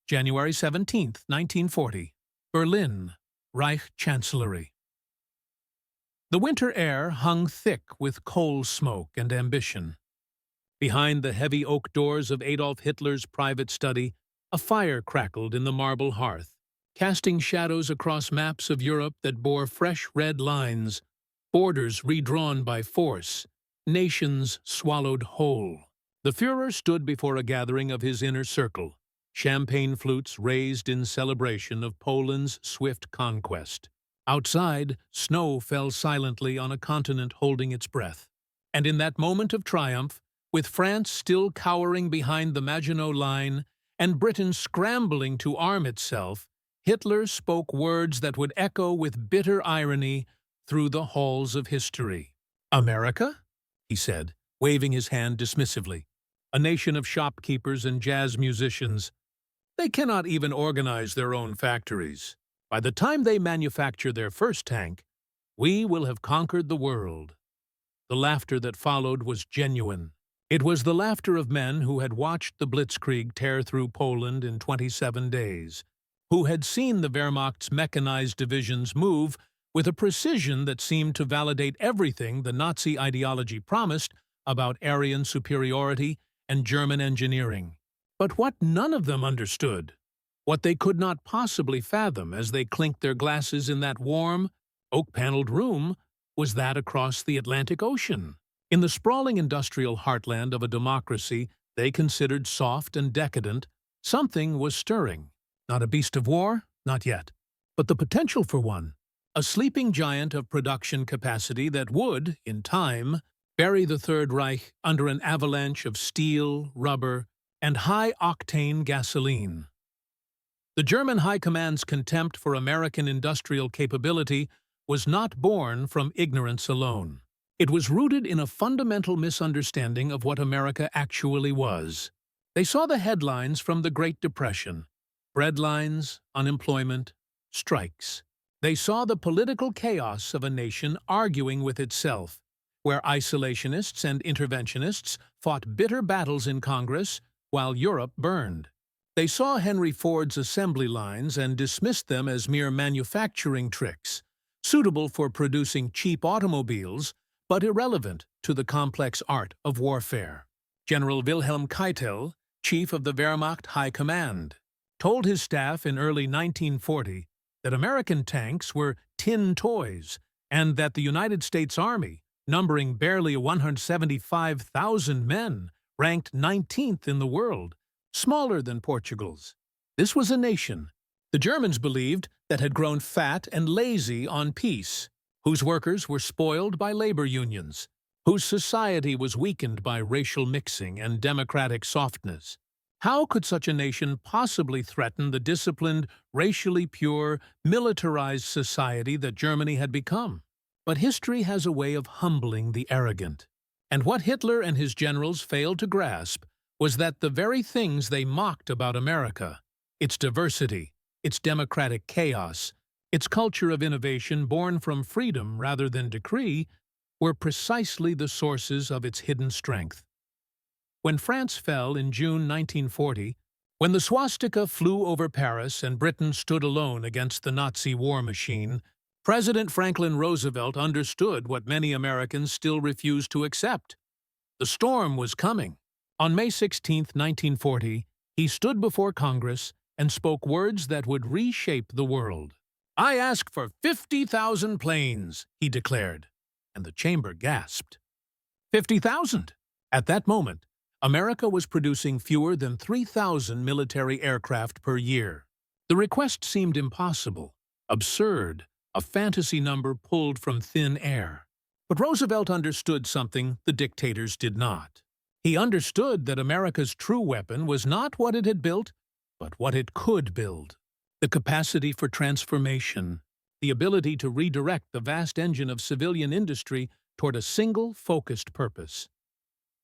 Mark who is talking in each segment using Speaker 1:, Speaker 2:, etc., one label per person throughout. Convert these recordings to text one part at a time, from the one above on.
Speaker 1: January 17, 1940. Berlin, Reich Chancellery. The winter air hung thick with coal smoke and ambition. Behind the heavy oak doors of Adolf Hitler's private study, a fire crackled in the marble hearth, casting shadows across maps of Europe that bore fresh red lines, borders redrawn by force, nations swallowed whole. The Führer stood before a gathering of his inner circle, champagne flutes raised in celebration of Poland's swift conquest. Outside, snow fell silently on a continent holding its breath. And in that moment of triumph, with France still cowering behind the Maginot Line and Britain scrambling to arm itself, Hitler spoke words that would echo with bitter irony through the halls of history. "America?" he said, waving his hand dismissively. "A nation of shopkeepers and jazz musicians. They cannot even organize their own factories. By the time they manufacture their first tank, we will have conquered the world." The laughter that followed was genuine. It was the laughter of men who had watched the Blitzkrieg tear through Poland in 27 days, who had seen the Wehrmacht's mechanized divisions move with a precision that seemed to validate everything the Nazi ideology promised about Aryan superiority and German engineering. But what none of them understood, what they could not possibly fathom as they clinked their glasses in that warm, oak-paneled room, was that across the Atlantic Ocean. In the sprawling industrial heartland of a democracy they considered soft and decadent, something was stirring. Not a beast of war, not yet, but the potential for one. A sleeping giant of production capacity that would, in time, bury the Third Reich under an avalanche of steel, rubber, and high-octane gasoline. The German High Command's contempt for American industrial capability was not born from ignorance alone. It was rooted in a fundamental misunderstanding of what America actually was. They saw the headlines from the Great Depression: breadlines, unemployment, strikes. They saw the political chaos of a nation arguing with itself, where isolationists and interventionists fought bitter battles in Congress while Europe burned. They saw Henry Ford's assembly lines and dismissed them as mere manufacturing tricks, suitable for producing cheap automobiles, but irrelevant to the complex art of warfare. General Wilhelm Keitel, chief of the Wehrmacht High Command, told his staff in early 1940 that American tanks were tin toys and that the United States Army, numbering barely 175,000 men, ranked 19th in the world, smaller than Portugal's. This was a nation, the Germans believed, that had grown fat and lazy on peace, whose workers were spoiled by labor unions, whose society was weakened by racial mixing and democratic softness. How could such a nation possibly threaten the disciplined, racially pure, militarized society that Germany had become? But history has a way of humbling the arrogant. And what Hitler and his generals failed to grasp was that the very things they mocked about America, its diversity, its democratic chaos, its culture of innovation born from freedom rather than decree, were precisely the sources of its hidden strength. When France fell in June 1940, when the swastika flew over Paris and Britain stood alone against the Nazi war machine, President Franklin Roosevelt understood what many Americans still refused to accept. The storm was coming. On May 16, 1940, he stood before Congress and spoke words that would reshape the world. "I ask for 50,000 planes," he declared, and the chamber gasped. 50,000! At that moment, America was producing fewer than 3,000 military aircraft per year. The request seemed impossible, absurd, a fantasy number pulled from thin air. But Roosevelt understood something the dictators did not. He understood that America's true weapon was not what it had built, but what it could build. The capacity for transformation, the ability to redirect the vast engine of civilian industry toward a single, focused purpose.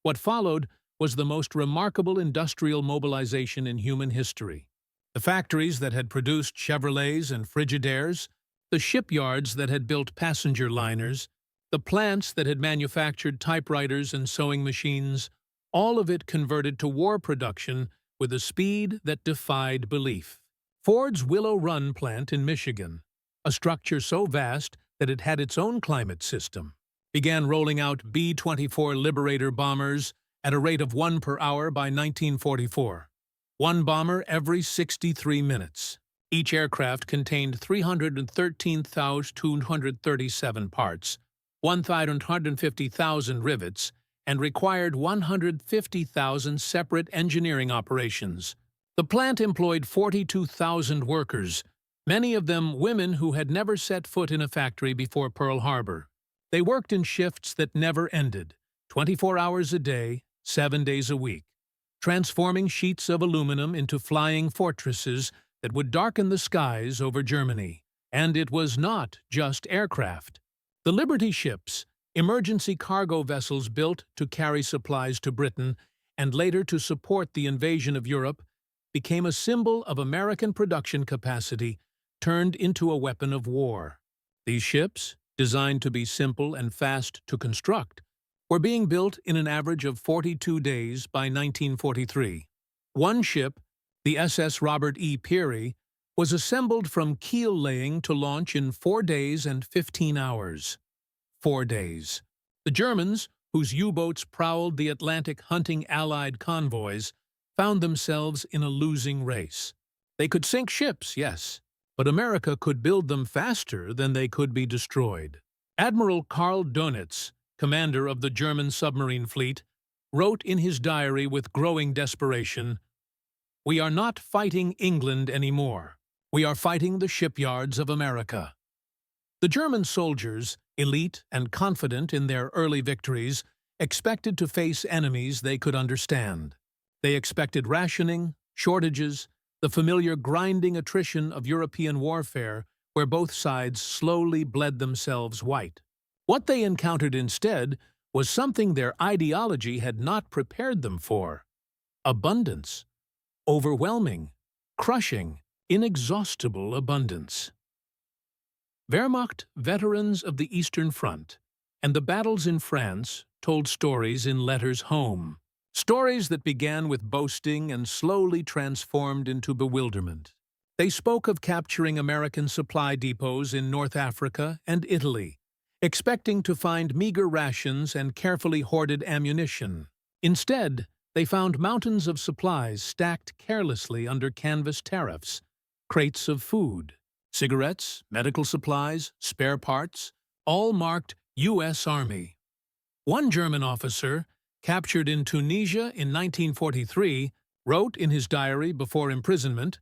Speaker 1: What followed was the most remarkable industrial mobilization in human history. The factories that had produced Chevrolets and Frigidaires, the shipyards that had built passenger liners, the plants that had manufactured typewriters and sewing machines, all of it converted to war production with a speed that defied belief. Ford's Willow Run plant in Michigan, a structure so vast that it had its own climate system, began rolling out B-24 Liberator bombers at a rate of 1 per hour by 1944. One bomber every 63 minutes. Each aircraft contained 313,237 parts, 150,000 rivets, and required 150,000 separate engineering operations. The plant employed 42,000 workers, many of them women who had never set foot in a factory before Pearl Harbor. They worked in shifts that never ended, 24 hours a day, 7 days a week, transforming sheets of aluminum into flying fortresses that would darken the skies over Germany. And it was not just aircraft. The Liberty ships, emergency cargo vessels built to carry supplies to Britain and later to support the invasion of Europe, became a symbol of American production capacity turned into a weapon of war. These ships, designed to be simple and fast to construct, were being built in an average of 42 days by 1943. One ship, the SS Robert E. Peary, was assembled from keel laying to launch in 4 days and 15 hours. 4 days. The Germans, whose U-boats prowled the Atlantic hunting Allied convoys, found themselves in a losing race. They could sink ships, yes, but America could build them faster than they could be destroyed. Admiral Karl Dönitz, commander of the German submarine fleet, wrote in his diary with growing desperation, "We are not fighting England anymore. We are fighting the shipyards of America." The German soldiers, elite and confident in their early victories, expected to face enemies they could understand. They expected rationing, shortages, the familiar grinding attrition of European warfare where both sides slowly bled themselves white. What they encountered instead was something their ideology had not prepared them for: abundance. Overwhelming, crushing, inexhaustible abundance. Wehrmacht veterans of the Eastern Front and the battles in France told stories in letters home. Stories that began with boasting and slowly transformed into bewilderment. They spoke of capturing American supply depots in North Africa and Italy, expecting to find meager rations and carefully hoarded ammunition. Instead, they found mountains of supplies stacked carelessly under canvas tariffs, crates of food, cigarettes, medical supplies, spare parts, all marked U.S. Army. One German officer, captured in Tunisia in 1943, wrote in his diary before imprisonment,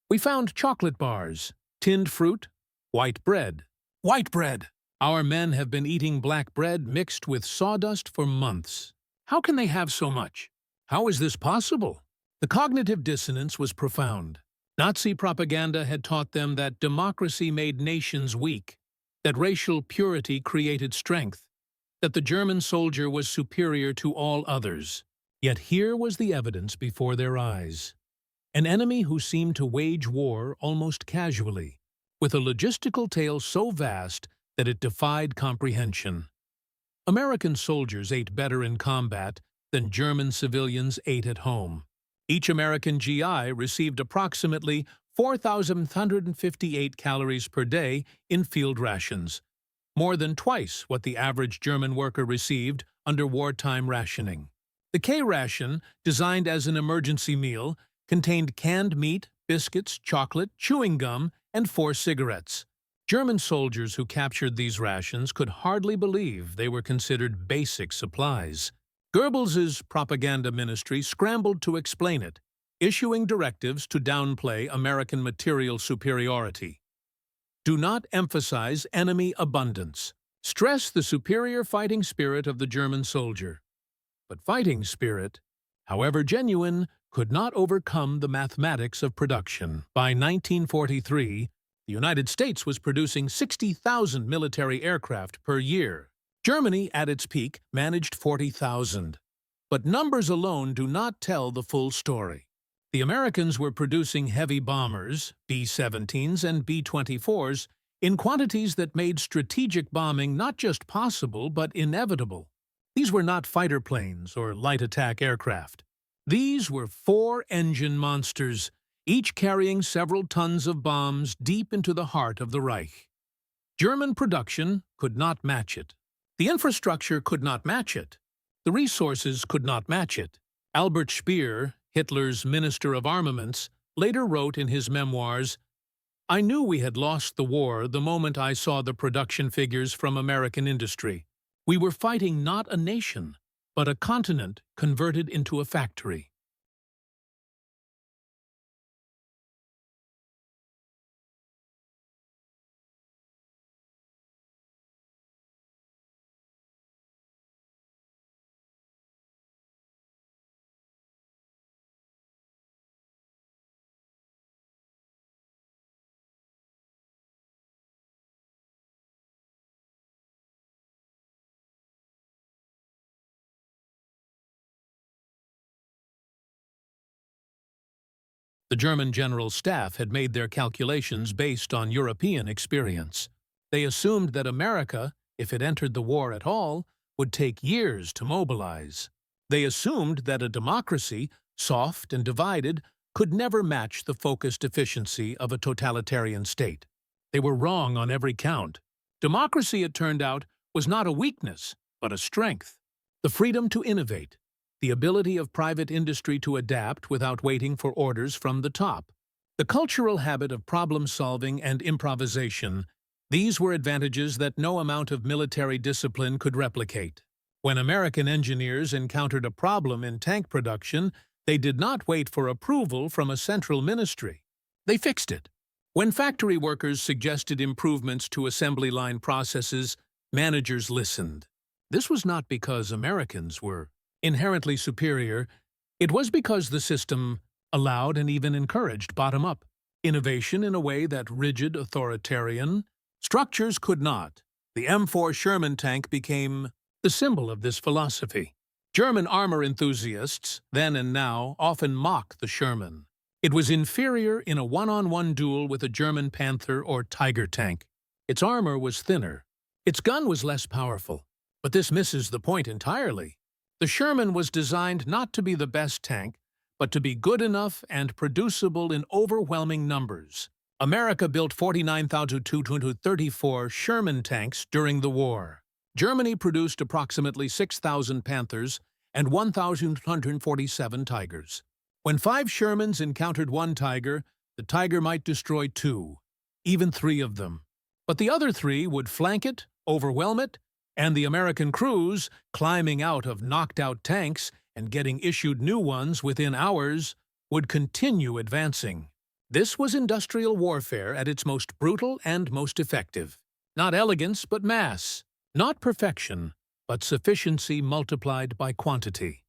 Speaker 1: "We found chocolate bars, tinned fruit, white bread. White bread! Our men have been eating black bread mixed with sawdust for months. How can they have so much? How is this possible?" The cognitive dissonance was profound. Nazi propaganda had taught them that democracy made nations weak, that racial purity created strength, that the German soldier was superior to all others. Yet here was the evidence before their eyes. An enemy who seemed to wage war almost casually, with a logistical tale so vast that it defied comprehension. American soldiers ate better in combat than German civilians ate at home. Each American GI received approximately 4,158 calories per day in field rations, more than twice what the average German worker received under wartime rationing. The K-ration, designed as an emergency meal, contained canned meat, biscuits, chocolate, chewing gum, and 4 cigarettes. German soldiers who captured these rations could hardly believe they were considered basic supplies. Goebbels's propaganda ministry scrambled to explain it, issuing directives to downplay American material superiority. Do not emphasize enemy abundance. Stress the superior fighting spirit of the German soldier. But fighting spirit, however genuine, could not overcome the mathematics of production. By 1943, the United States was producing 60,000 military aircraft per year. Germany, at its peak, managed 40,000. But numbers alone do not tell the full story. The Americans were producing heavy bombers, B-17s and B-24s, in quantities that made strategic bombing not just possible but inevitable. These were not fighter planes or light attack aircraft. These were four-engine monsters, each carrying several tons of bombs deep into the heart of the Reich. German production could not match it. The infrastructure could not match it. The resources could not match it. Albert Speer, Hitler's Minister of Armaments, later wrote in his memoirs, "I knew we had lost the war the moment I saw the production figures from American industry. We were fighting not a nation, but a continent converted into a factory." The German General Staff had made their calculations based on European experience. They assumed that America, if it entered the war at all, would take years to mobilize. They assumed that a democracy, soft and divided, could never match the focused efficiency of a totalitarian state. They were wrong on every count. Democracy, it turned out, was not a weakness, but a strength. The freedom to innovate, the ability of private industry to adapt without waiting for orders from the top, the cultural habit of problem-solving and improvisation, these were advantages that no amount of military discipline could replicate. When American engineers encountered a problem in tank production, they did not wait for approval from a central ministry. They fixed it. When factory workers suggested improvements to assembly line processes, managers listened. This was not because Americans were inherently superior. It was because the system allowed and even encouraged bottom-up innovation in a way that rigid, authoritarian structures could not. The M4 Sherman tank became the symbol of this philosophy. German armor enthusiasts, then and now, often mock the Sherman. It was inferior in a one-on-one duel with a German Panther or Tiger tank. Its armor was thinner. Its gun was less powerful. But this misses the point entirely. The Sherman was designed not to be the best tank, but to be good enough and producible in overwhelming numbers. America built 49,234 Sherman tanks during the war. Germany produced approximately 6,000 Panthers and 1,247 Tigers. When 5 Shermans encountered one Tiger, the Tiger might destroy 2, even 3 of them. But the other 3 would flank it, overwhelm it, and the American crews, climbing out of knocked-out tanks and getting issued new ones within hours, would continue advancing. This was industrial warfare at its most brutal and most effective. Not elegance, but mass. Not perfection, but sufficiency multiplied by quantity.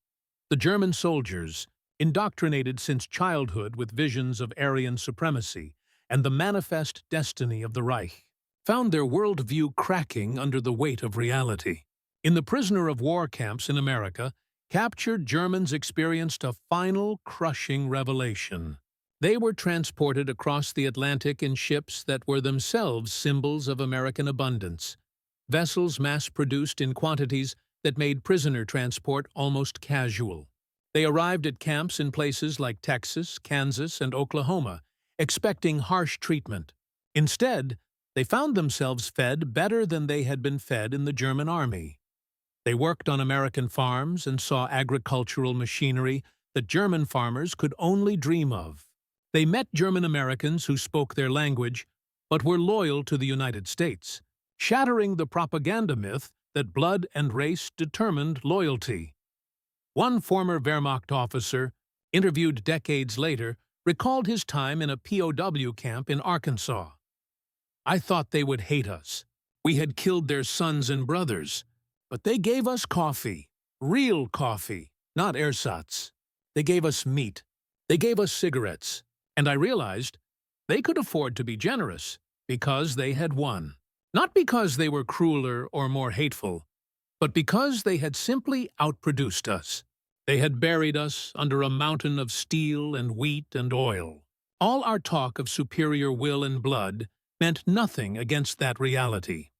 Speaker 1: The German soldiers, indoctrinated since childhood with visions of Aryan supremacy and the manifest destiny of the Reich, found their worldview cracking under the weight of reality. In the prisoner of war camps in America, captured Germans experienced a final, crushing revelation. They were transported across the Atlantic in ships that were themselves symbols of American abundance, vessels mass-produced in quantities that made prisoner transport almost casual. They arrived at camps in places like Texas, Kansas, and Oklahoma, expecting harsh treatment. Instead, they found themselves fed better than they had been fed in the German army. They worked on American farms and saw agricultural machinery that German farmers could only dream of. They met German Americans who spoke their language but were loyal to the United States, shattering the propaganda myth that blood and race determined loyalty. One former Wehrmacht officer, interviewed decades later, recalled his time in a POW camp in Arkansas. "I thought they would hate us. We had killed their sons and brothers. But they gave us coffee, real coffee, not ersatz. They gave us meat. They gave us cigarettes. And I realized they could afford to be generous because they had won. Not because they were crueler or more hateful, but because they had simply outproduced us. They had buried us under a mountain of steel and wheat and oil. All our talk of superior will and blood meant nothing against that reality."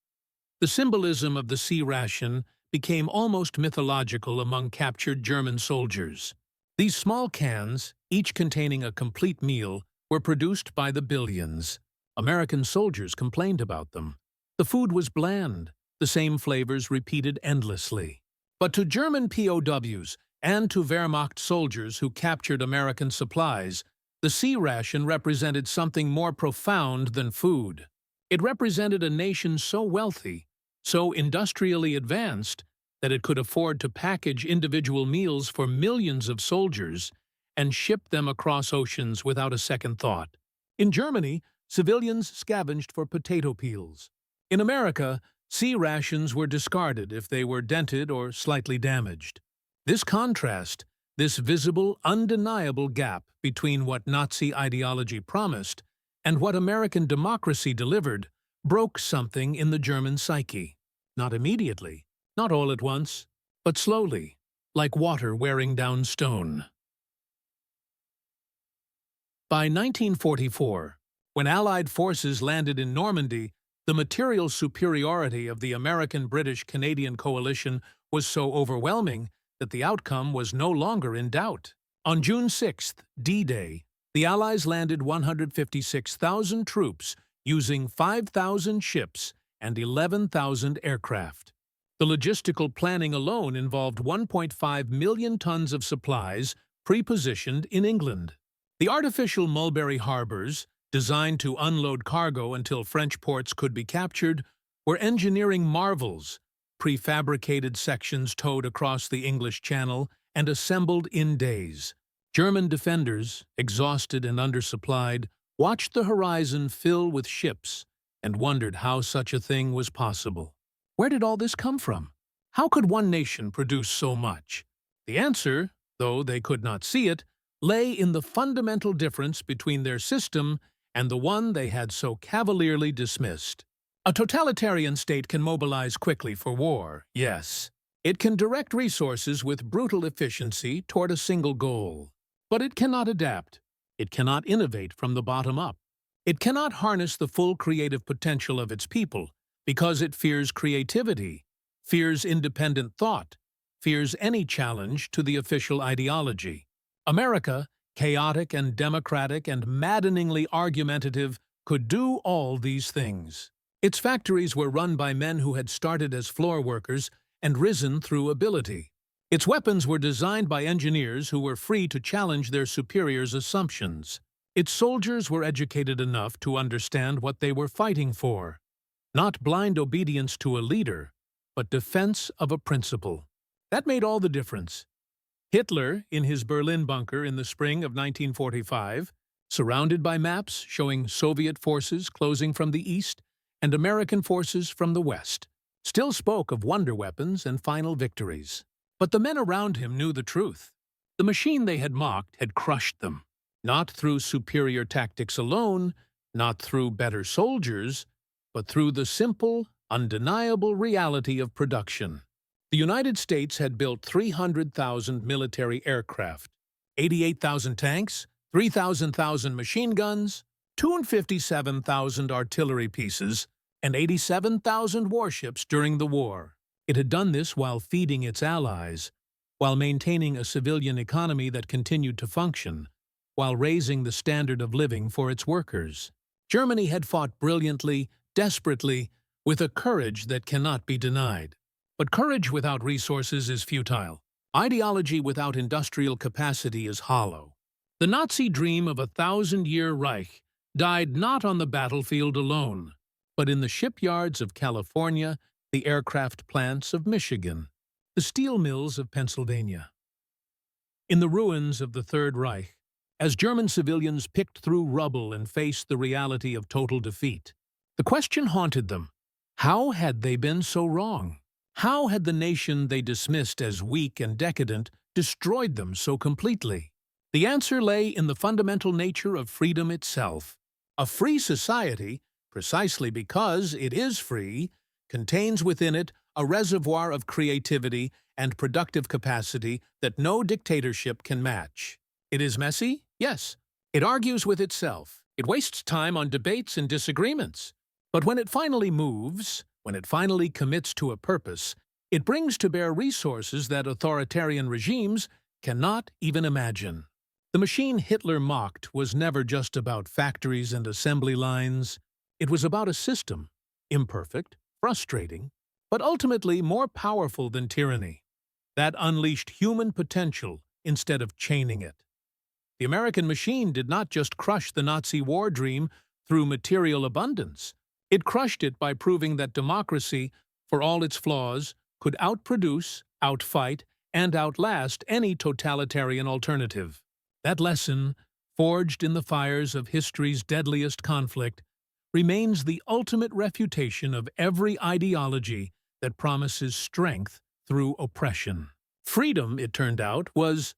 Speaker 1: The symbolism of the sea ration became almost mythological among captured German soldiers. These small cans, each containing a complete meal, were produced by the billions. American soldiers complained about them. The food was bland, the same flavors repeated endlessly. But to German POWs and to Wehrmacht soldiers who captured American supplies, the sea ration represented something more profound than food. It represented a nation so wealthy, so industrially advanced, that it could afford to package individual meals for millions of soldiers and ship them across oceans without a second thought. In Germany, civilians scavenged for potato peels. In America, sea rations were discarded if they were dented or slightly damaged. This contrast, this visible, undeniable gap between what Nazi ideology promised and what American democracy delivered, broke something in the German psyche. Not immediately, not all at once, but slowly, like water wearing down stone. By 1944, when Allied forces landed in Normandy, the material superiority of the American-British-Canadian coalition was so overwhelming that the outcome was no longer in doubt. On June 6th, D-Day, the Allies landed 156,000 troops using 5,000 ships and 11,000 aircraft. The logistical planning alone involved 1.5 million tons of supplies pre-positioned in England. The artificial Mulberry harbors, designed to unload cargo until French ports could be captured, were engineering marvels, prefabricated sections towed across the English Channel and assembled in days. German defenders, exhausted and undersupplied, watched the horizon fill with ships and wondered how such a thing was possible. Where did all this come from? How could one nation produce so much? The answer, though they could not see it, lay in the fundamental difference between their system and the one they had so cavalierly dismissed. A totalitarian state can mobilize quickly for war, yes. It can direct resources with brutal efficiency toward a single goal. But it cannot adapt. It cannot innovate from the bottom up. It cannot harness the full creative potential of its people because it fears creativity, fears independent thought, fears any challenge to the official ideology. America, chaotic and democratic and maddeningly argumentative, could do all these things. Its factories were run by men who had started as floor workers and risen through ability. Its weapons were designed by engineers who were free to challenge their superiors' assumptions. Its soldiers were educated enough to understand what they were fighting for. Not blind obedience to a leader, but defense of a principle. That made all the difference. Hitler, in his Berlin bunker in the spring of 1945, surrounded by maps showing Soviet forces closing from the east and American forces from the west, still spoke of wonder weapons and final victories. But the men around him knew the truth. The machine they had mocked had crushed them, not through superior tactics alone, not through better soldiers, but through the simple, undeniable reality of production. The United States had built 300,000 military aircraft, 88,000 tanks, 3,000 machine guns, 257,000 artillery pieces, and 87,000 warships during the war. It had done this while feeding its allies, while maintaining a civilian economy that continued to function, while raising the standard of living for its workers. Germany had fought brilliantly, desperately, with a courage that cannot be denied. But courage without resources is futile. Ideology without industrial capacity is hollow. The Nazi dream of a 1,000-year Reich died not on the battlefield alone, but in the shipyards of California, the aircraft plants of Michigan, the steel mills of Pennsylvania. In the ruins of the Third Reich, as German civilians picked through rubble and faced the reality of total defeat, the question haunted them: how had they been so wrong? How had the nation they dismissed as weak and decadent destroyed them so completely? The answer lay in the fundamental nature of freedom itself. A free society, precisely because it is free, contains within it a reservoir of creativity and productive capacity that no dictatorship can match. It is messy? Yes. It argues with itself. It wastes time on debates and disagreements. But when it finally moves, when it finally commits to a purpose, it brings to bear resources that authoritarian regimes cannot even imagine. The machine Hitler mocked was never just about factories and assembly lines. It was about a system, imperfect, frustrating, but ultimately more powerful than tyranny, that unleashed human potential instead of chaining it. The American machine did not just crush the Nazi war dream through material abundance. It crushed it by proving that democracy, for all its flaws, could outproduce, outfight, and outlast any totalitarian alternative. That lesson, forged in the fires of history's deadliest conflict, remains the ultimate refutation of every ideology that promises strength through oppression. Freedom, it turned out, was